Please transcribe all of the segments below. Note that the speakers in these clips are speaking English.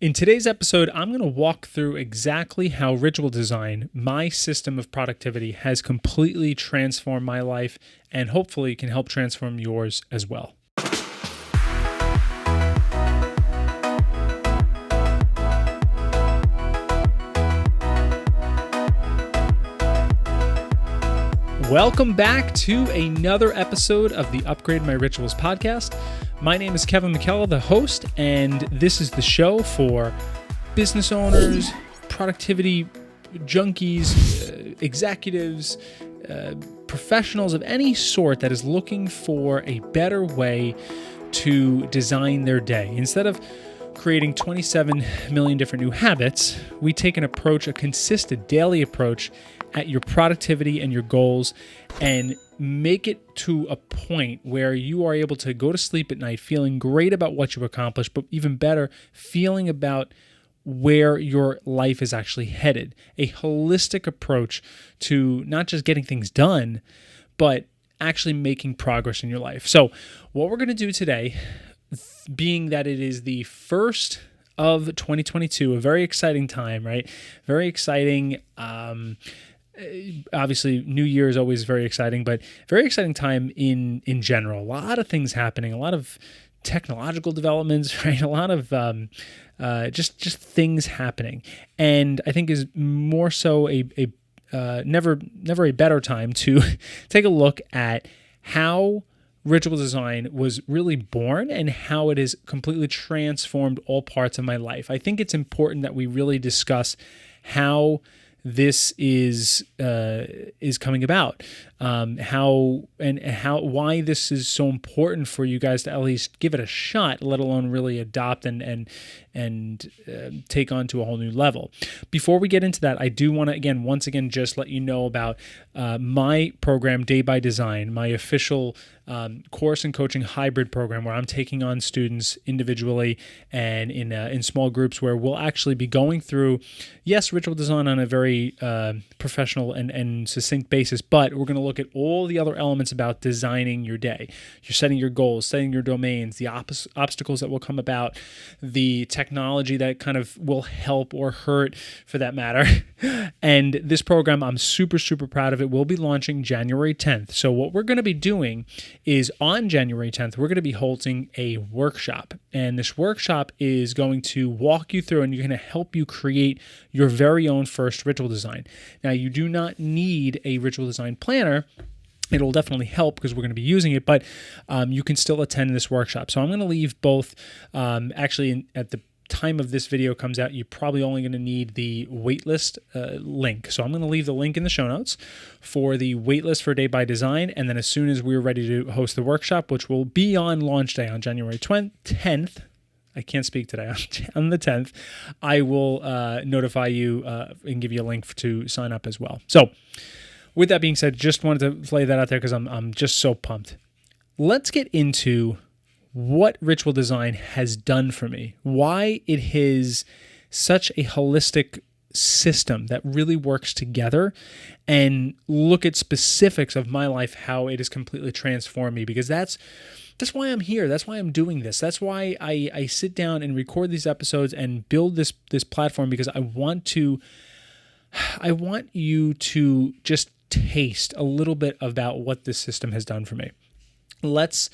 In today's episode, I'm going to walk through exactly how ritual design, my system of productivity, has completely transformed my life and hopefully can help transform yours as well. Welcome back to another episode of the Upgrade My Rituals podcast. My name is Kevin McKellar, the host, and this is the show for business owners, productivity junkies, executives, professionals of any sort that is looking for a better way to design their day. Instead of creating 27 million different new habits, we take an approach, a consistent daily approach at your productivity and your goals, and make it to a point where you are able to go to sleep at night feeling great about what you accomplished, but even better, feeling about where your life is actually headed. A holistic approach to not just getting things done, but actually making progress in your life. So what we're going to do today, being that it is the first of 2022, a very exciting time, right? Very exciting. Obviously, New Year is always very exciting, but very exciting time in general. A lot of things happening, a lot of technological developments, right? A lot of just things happening, and I think is more so a never a better time to take a look at how ritual design was really born and how it has completely transformed all parts of my life. I think it's important that we really discuss how this is coming about, why this is so important for you guys to at least give it a shot, let alone really adopt and take on to a whole new level. Before we get into that, I do want to once again just let you know about my program, Day by Design, my official course and coaching hybrid program, where I'm taking on students individually and in small groups, where we'll actually be going through, yes, ritual design on a very professional and succinct basis, but we're going to look at all the other elements about designing your day. You're setting your goals, setting your domains, the obstacles that will come about, the technology that kind of will help or hurt for that matter. And this program, I'm super, super proud of it. We'll be launching January 10th. So what we're going to be doing is on January 10th, we're going to be holding a workshop. And this workshop is going to walk you through and you're going to help you create your very own first ritual design. Now, you do not need a ritual design planner. It'll definitely help because we're going to be using it, but you can still attend this workshop. So I'm going to leave both, at the time of this video comes out, you're probably only going to need the waitlist link. So I'm going to leave the link in the show notes for the waitlist for Day by Design. And then as soon as we're ready to host the workshop, which will be on launch day on January 10th, I can't speak today, on the 10th, I will notify you and give you a link to sign up as well. So with that being said, just wanted to lay that out there because I'm just so pumped. Let's get into what ritual design has done for me, why it is such a holistic system that really works together, and look at specifics of my life, how it has completely transformed me, because that's why I'm here. That's why I'm doing this. That's why I sit down and record these episodes and build this platform, because I want you to just taste a little bit about what this system has done for me. Let's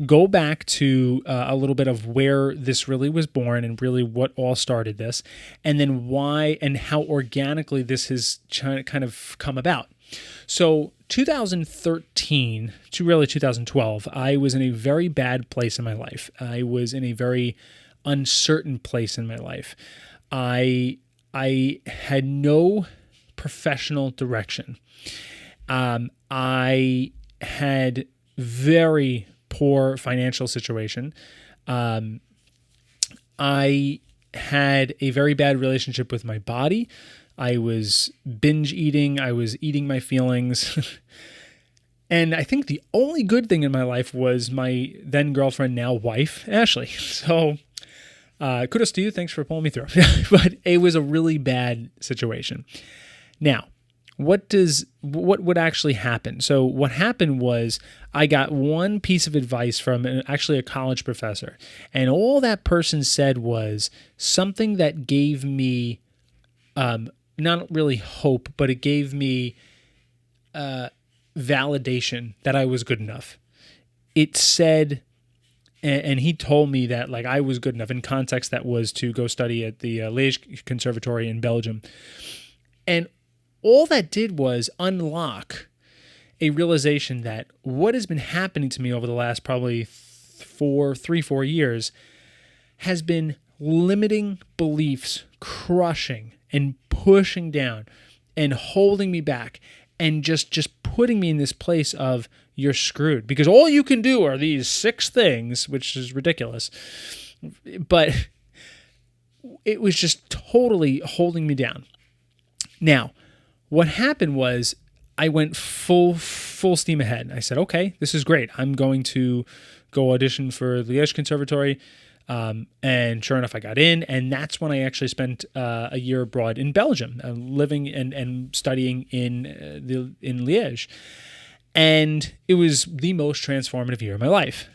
go back to a little bit of where this really was born and really what all started this, and then why and how organically this has kind of come about. So 2013 to really 2012, I was in a very bad place in my life. I was in a very uncertain place in my life. I had no professional direction. I had very poor financial situation. I had a very bad relationship with my body. I was binge eating. I was eating my feelings. And I think the only good thing in my life was my then girlfriend, now wife, Ashley. So kudos to you. Thanks for pulling me through. But it was a really bad situation. Now, what would actually happen? So what happened was I got one piece of advice from actually a college professor, and all that person said was something that gave me not really hope, but it gave me validation that I was good enough. It said, and he told me that like I was good enough. In context, that was to go study at the Liege Conservatory in Belgium, and all that did was unlock a realization that what has been happening to me over the last probably 4 years has been limiting beliefs, crushing and pushing down and holding me back and just putting me in this place of you're screwed because all you can do are these 6 things, which is ridiculous. But it was just totally holding me down. Now, what happened was I went full steam ahead. I said, okay, this is great. I'm going to go audition for the Liege Conservatory. And sure enough, I got in. And that's when I actually spent a year abroad in Belgium, living and studying in Liege. And it was the most transformative year of my life.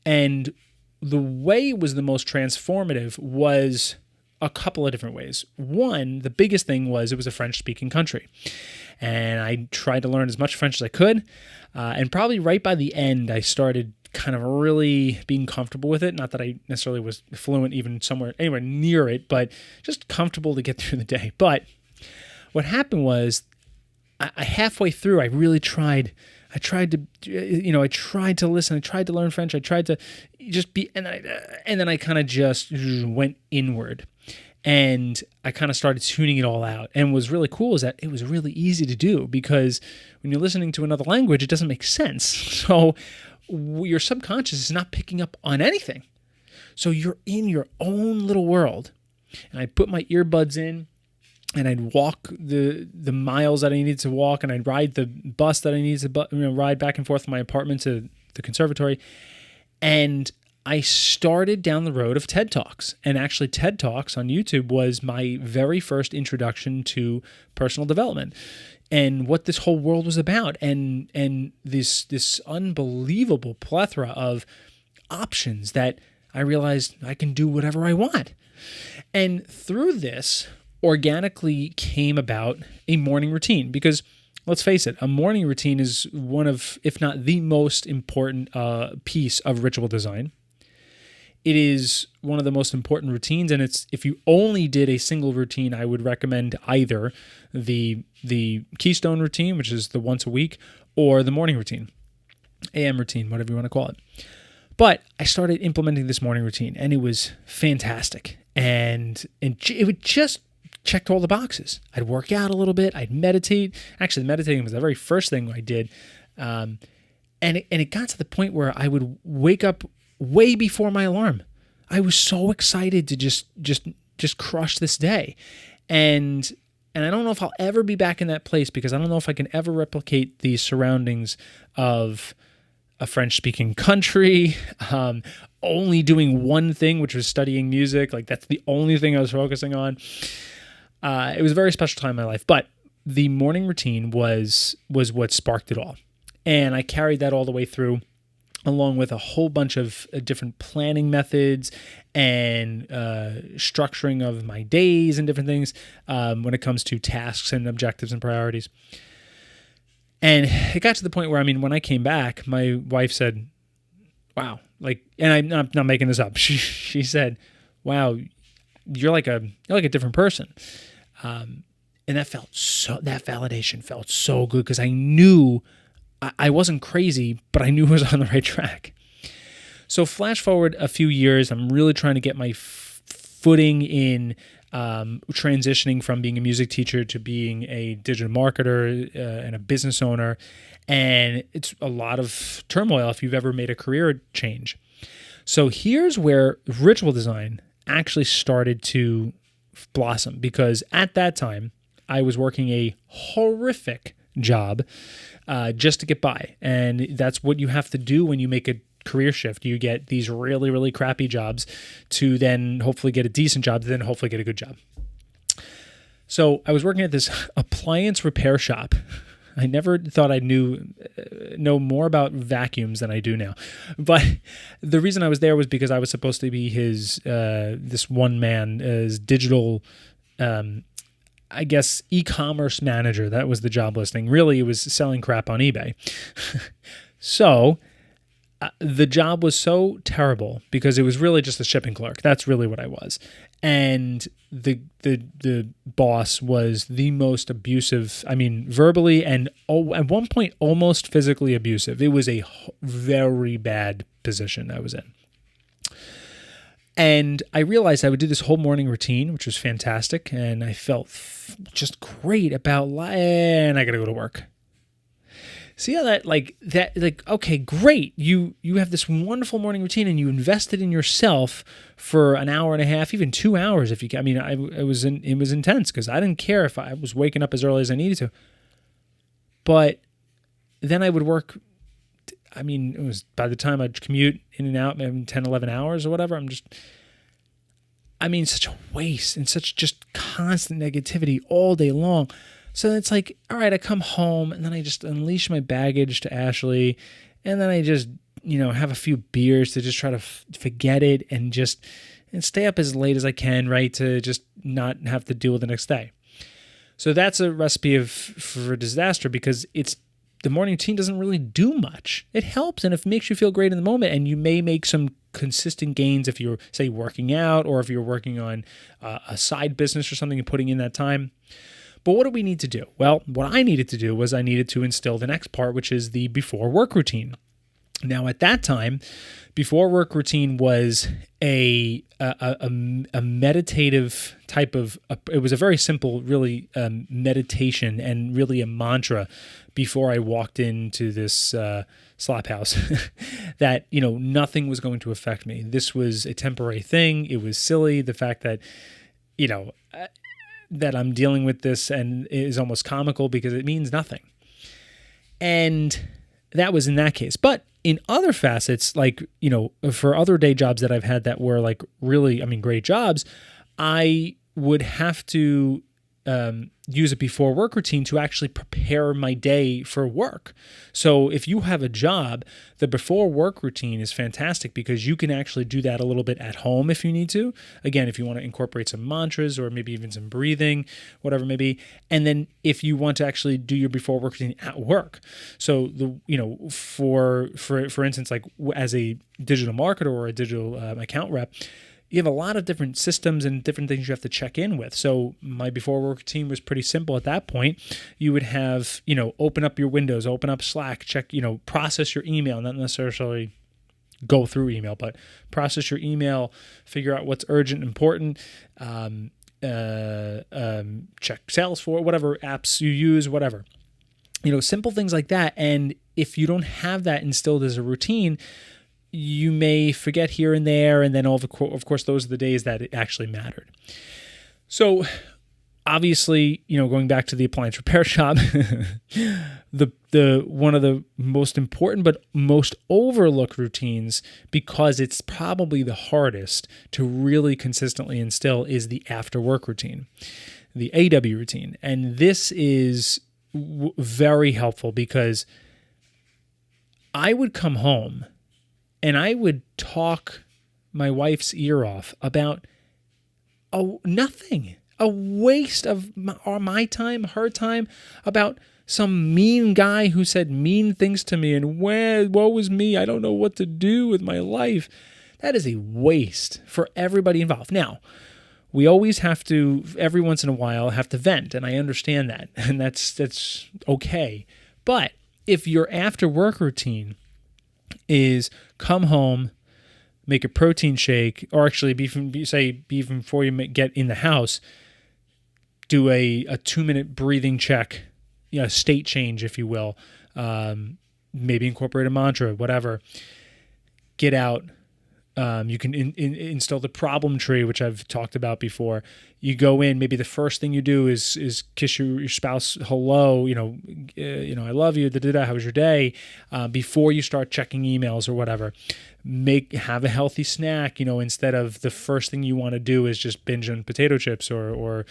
And the way it was the most transformative was a couple of different ways. One, the biggest thing was it was a French-speaking country. And I tried to learn as much French as I could. And probably right by the end, I started kind of really being comfortable with it. Not that I necessarily was fluent even anywhere near it, but just comfortable to get through the day. But what happened was I halfway through, I really tried. I tried to listen. I tried to learn French. I tried to just be, and then I kind of just went inward. And I kind of started tuning it all out. And what's really cool is that it was really easy to do because when you're listening to another language, it doesn't make sense. So your subconscious is not picking up on anything. So you're in your own little world. And I put my earbuds in and I'd walk the miles that I needed to walk, and I'd ride the bus that I needed to ride back and forth from my apartment to the conservatory. And I started down the road of TED Talks. And actually TED Talks on YouTube was my very first introduction to personal development and what this whole world was about, and this unbelievable plethora of options that I realized I can do whatever I want. And through this organically came about a morning routine, because let's face it, a morning routine is one of, if not the most important piece of ritual design. It is one of the most important routines, and it's, if you only did a single routine, I would recommend either the Keystone routine, which is the once a week, or the morning routine, AM routine, whatever you want to call it. But I started implementing this morning routine, and it was fantastic, and it would just checked all the boxes. I'd work out a little bit. I'd meditate. Actually, meditating was the very first thing I did, and it got to the point where I would wake up way before my alarm. I was so excited to just crush this day. And I don't know if I'll ever be back in that place, because I don't know if I can ever replicate the surroundings of a French-speaking country, only doing one thing, which was studying music. Like, that's the only thing I was focusing on. It was a very special time in my life, but the morning routine was what sparked it all. And I carried that all the way through, along with a whole bunch of different planning methods and structuring of my days and different things when it comes to tasks and objectives and priorities. And it got to the point where, when I came back, my wife said, wow, and I'm not making this up. She said, wow, you're like a different person. And that validation felt so good, because I knew I wasn't crazy, but I knew I was on the right track. So flash forward a few years, I'm really trying to get my footing in transitioning from being a music teacher to being a digital marketer and a business owner. And it's a lot of turmoil if you've ever made a career change. So here's where ritual design actually started to blossom, because at that time I was working a horrific job just to get by. And that's what you have to do when you make a career shift. You get these really, really crappy jobs to then hopefully get a decent job, to then hopefully get a good job. So I was working at this appliance repair shop. I never thought I know more about vacuums than I do now. But the reason I was there was because I was supposed to be his this one man, his digital, I guess, e-commerce manager. That was the job listing. Really, it was selling crap on eBay. So the job was so terrible because it was really just a shipping clerk. That's really what I was. And the boss was the most abusive, I mean, verbally and at one point almost physically abusive. It was a very bad position I was in. And I realized I would do this whole morning routine, which was fantastic. And I felt just great about life. And I got to go to work. See how that, okay, great. You have this wonderful morning routine and you invested in yourself for an hour and a half, even 2 hours if you can. I mean, it was intense because I didn't care if I was waking up as early as I needed to. But then I would work, I mean, it was by the time I'd commute in and out, maybe 10, 11 hours or whatever, such a waste and such just constant negativity all day long. So it's like, all right, I come home and then I just unleash my baggage to Ashley and then I just, have a few beers to just try to forget it and stay up as late as I can, right, to just not have to deal with the next day. So that's a recipe for disaster because the morning routine doesn't really do much. It helps and it makes you feel great in the moment and you may make some consistent gains if you're, say, working out or if you're working on a side business or something and putting in that time. But what do we need to do? Well, what I needed to do was I needed to instill the next part, which is the before work routine. Now, at that time, before work routine was a meditative type of, it was a very simple, really meditation and really a mantra before I walked into this slop house that, nothing was going to affect me. This was a temporary thing. It was silly. The fact that, that I'm dealing with this and it is almost comical because it means nothing. And that was in that case. But in other facets, for other day jobs that I've had that were really, great jobs, I would have to use a before work routine to actually prepare my day for work. So if you have a job, the before work routine is fantastic because you can actually do that a little bit at home if you need to. Again, if you want to incorporate some mantras or maybe even some breathing, whatever it may be. And then if you want to actually do your before work routine at work. So for instance, as a digital marketer or a digital account rep, you have a lot of different systems and different things you have to check in with. So my before work routine was pretty simple at that point. You would have, open up your Windows, open up Slack, check, process your email, not necessarily go through email, but process your email, figure out what's urgent, important, check Salesforce, whatever apps you use, whatever. Simple things like that. And if you don't have that instilled as a routine, you may forget here and there, and then of course, those are the days that it actually mattered. So obviously, going back to the appliance repair shop, the one of the most important but most overlooked routines, because it's probably the hardest to really consistently instill, is the after work routine, the AW routine. And this is very helpful because I would come home and I would talk my wife's ear off about nothing, a waste of my time, her time, about some mean guy who said mean things to me and woe was me, I don't know what to do with my life. That is a waste for everybody involved. Now, we always have to, every once in a while, have to vent, and I understand that, and that's okay. But if your after work routine is come home, make a protein shake, or actually even before you get in the house, do a 2-minute breathing check, state change, if you will, maybe incorporate a mantra, whatever. Get out, You can install the problem tree, which I've talked about before. You go in, maybe the first thing you do is kiss your spouse hello, I love you, how was your day, before you start checking emails or whatever. Have a healthy snack, instead of the first thing you want to do is just binge on potato chips or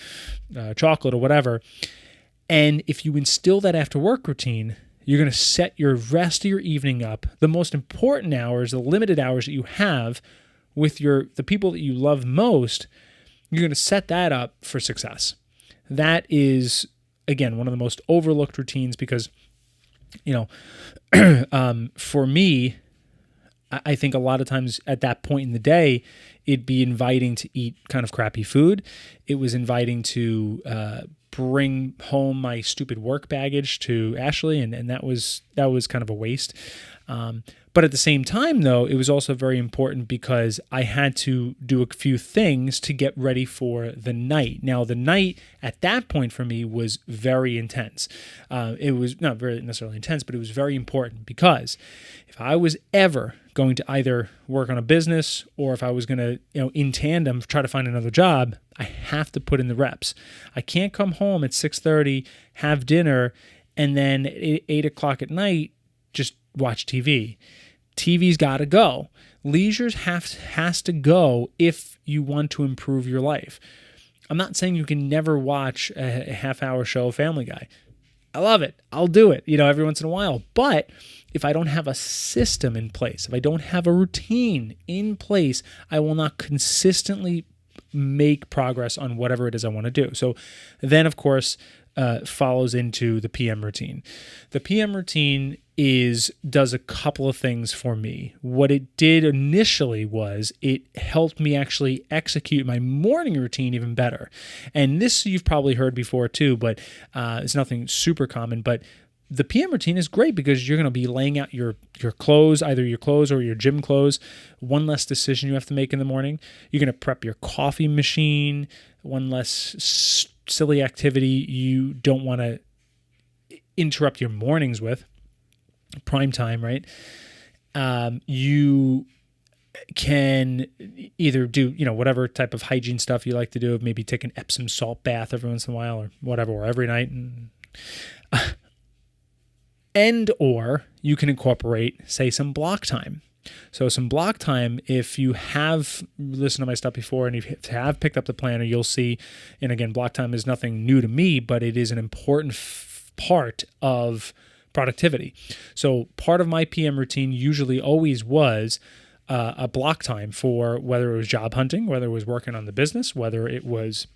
chocolate or whatever. And if you instill that after work routine, you're going to set your rest of your evening up, the most important hours, the limited hours that you have with the people that you love most. You're going to set that up for success. That is, again, one of the most overlooked routines because, for me, I think a lot of times at that point in the day, it'd be inviting to eat kind of crappy food. It was inviting to bring home my stupid work baggage to Ashley, and that was kind of a waste. But at the same time, though, it was also very important because I had to do a few things to get ready for the night. Now, the night at that point for me was very intense. It was not very necessarily intense, but it was very important because if I was ever going to either work on a business or if I was going to, in tandem, try to find another job, I have to put in the reps. I can't come home at 6:30, have dinner, and then at 8 o'clock at night, just watch TV. TV's got to go. Leisure has to go if you want to improve your life. I'm not saying you can never watch a half-hour show of Family Guy. I love it. I'll do it, every once in a while. But if I don't have a system in place, if I don't have a routine in place, I will not consistently make progress on whatever it is I want to do. So then, of course, follows into the PM routine. The PM routine does a couple of things for me. What it did initially was it helped me actually execute my morning routine even better. And this you've probably heard before too, but it's nothing super common. But the PM routine is great because you're going to be laying out your clothes, either your clothes or your gym clothes. One less decision you have to make in the morning. You're going to prep your coffee machine. One less silly activity you don't want to interrupt your mornings with. Prime time, right? You can either do, whatever type of hygiene stuff you like to do, maybe take an Epsom salt bath every once in a while or whatever, or every night. Or you can incorporate, say, some block time. So some block time, if you have listened to my stuff before and you have picked up the planner, you'll see, and again, block time is nothing new to me, but it is an important part of productivity. So part of my PM routine usually always was a block time for whether it was job hunting, whether it was working on the business, whether it was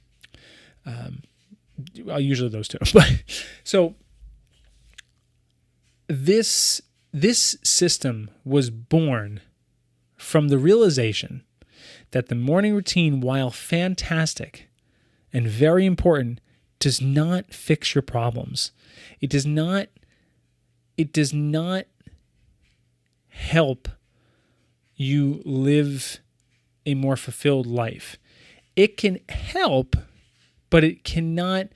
usually those two. So this system was born from the realization that the morning routine, while fantastic and very important, does not fix your problems. It does not help you live a more fulfilled life. It can help, but it cannot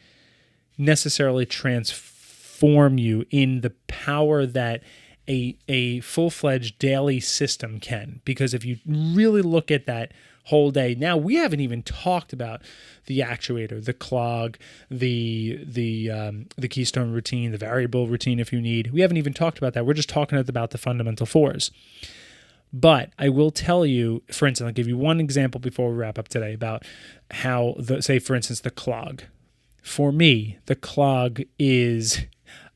necessarily transform you in the power that a full-fledged daily system can. Because if you really look at that whole day, now we haven't even talked about the actuator, the clog, the keystone routine, the variable routine if you need. We haven't even talked about that. We're just talking about the fundamental fours. But I will tell you, for instance, I'll give you one example before we wrap up today about how, say, for instance, the clog. For me, the clog is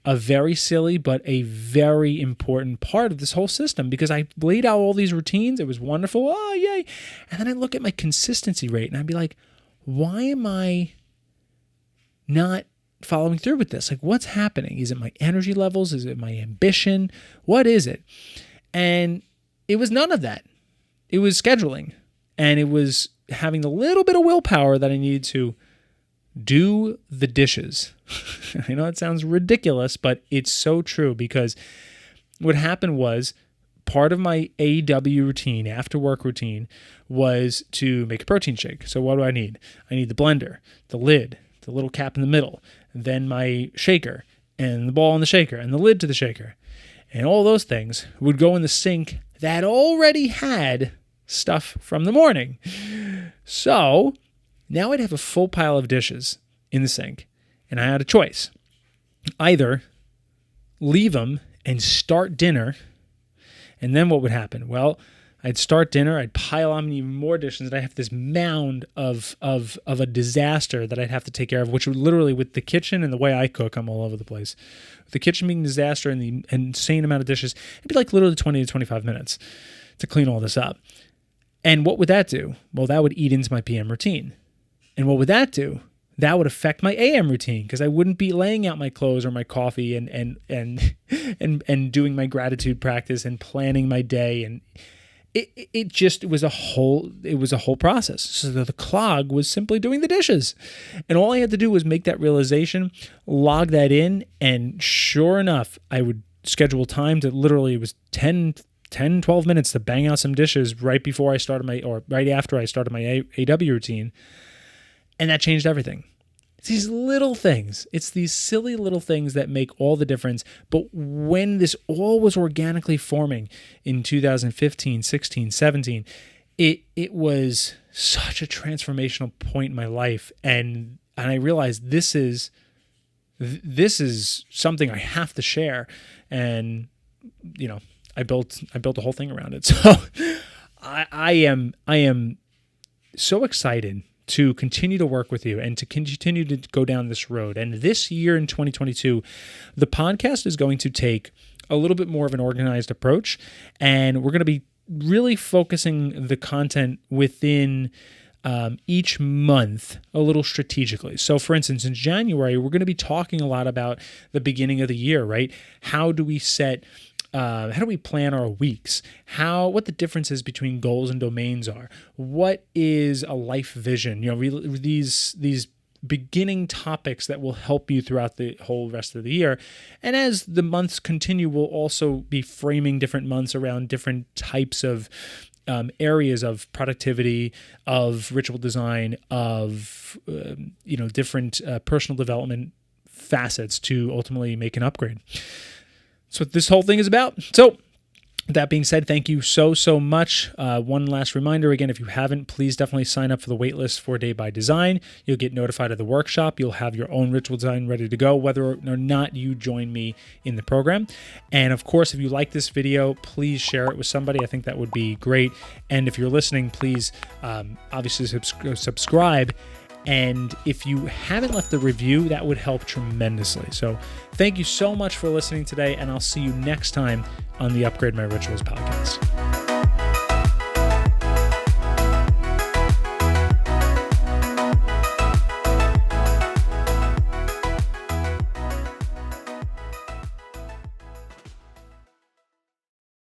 a very silly but a very important part of this whole system because I laid out all these routines. It was wonderful. Oh, yay. And then I look at my consistency rate and I'd be like, why am I not following through with this? Like, what's happening? Is it my energy levels? Is it my ambition? What is it? And it was none of that. It was scheduling. And it was having a little bit of willpower that I needed to do the dishes. I know it sounds ridiculous, but it's so true because what happened was part of my AW routine, after work routine, was to make a protein shake. So what do I need? I need the blender, the lid, the little cap in the middle, then my shaker and the ball in the shaker and the lid to the shaker. And all those things would go in the sink that already had stuff from the morning. So now I'd have a full pile of dishes in the sink, and I had a choice. Either leave them and start dinner, and then what would happen? Well, I'd start dinner, I'd pile on even more dishes, and I have this mound of a disaster that I'd have to take care of, which would literally, with the kitchen and the way I cook, I'm all over the place. With the kitchen being a disaster and the insane amount of dishes, it'd be like literally 20 to 25 minutes to clean all this up. And what would that do? Well, that would eat into my PM routine. And what would that do? That would affect my AM routine, because I wouldn't be laying out my clothes or my coffee and doing my gratitude practice and planning my day. And it was a whole process. So the clog was simply doing the dishes. And all I had to do was make that realization, log that in, and sure enough, I would schedule time to literally, it was 10, 12 minutes to bang out some dishes right after I started my AW routine. And that changed everything. It's these little things. It's these silly little things that make all the difference. But when this all was organically forming in 2015, 16, 17, it was such a transformational point in my life. And I realized this is something I have to share. And, I built a whole thing around it. So I am so excited to continue to work with you and to continue to go down this road. And this year in 2022, the podcast is going to take a little bit more of an organized approach, and we're going to be really focusing the content within each month a little strategically. So for instance, in January, we're going to be talking a lot about the beginning of the year, right? How do we plan our weeks? What the differences between goals and domains are? What is a life vision? These beginning topics that will help you throughout the whole rest of the year. And as the months continue, we'll also be framing different months around different types of areas of productivity, of ritual design, of different personal development facets to ultimately make an upgrade. That's what this whole thing is about. So that being said, thank you so much. One last reminder, again, if you haven't, please definitely sign up for the waitlist for Day by Design. You'll get notified of the workshop. You'll have your own ritual design ready to go, whether or not you join me in the program. And of course, if you like this video, please share it with somebody. I think that would be great. And if you're listening, please obviously subscribe. And if you haven't left a review, that would help tremendously. So thank you so much for listening today, and I'll see you next time on the Upgrade My Rituals podcast.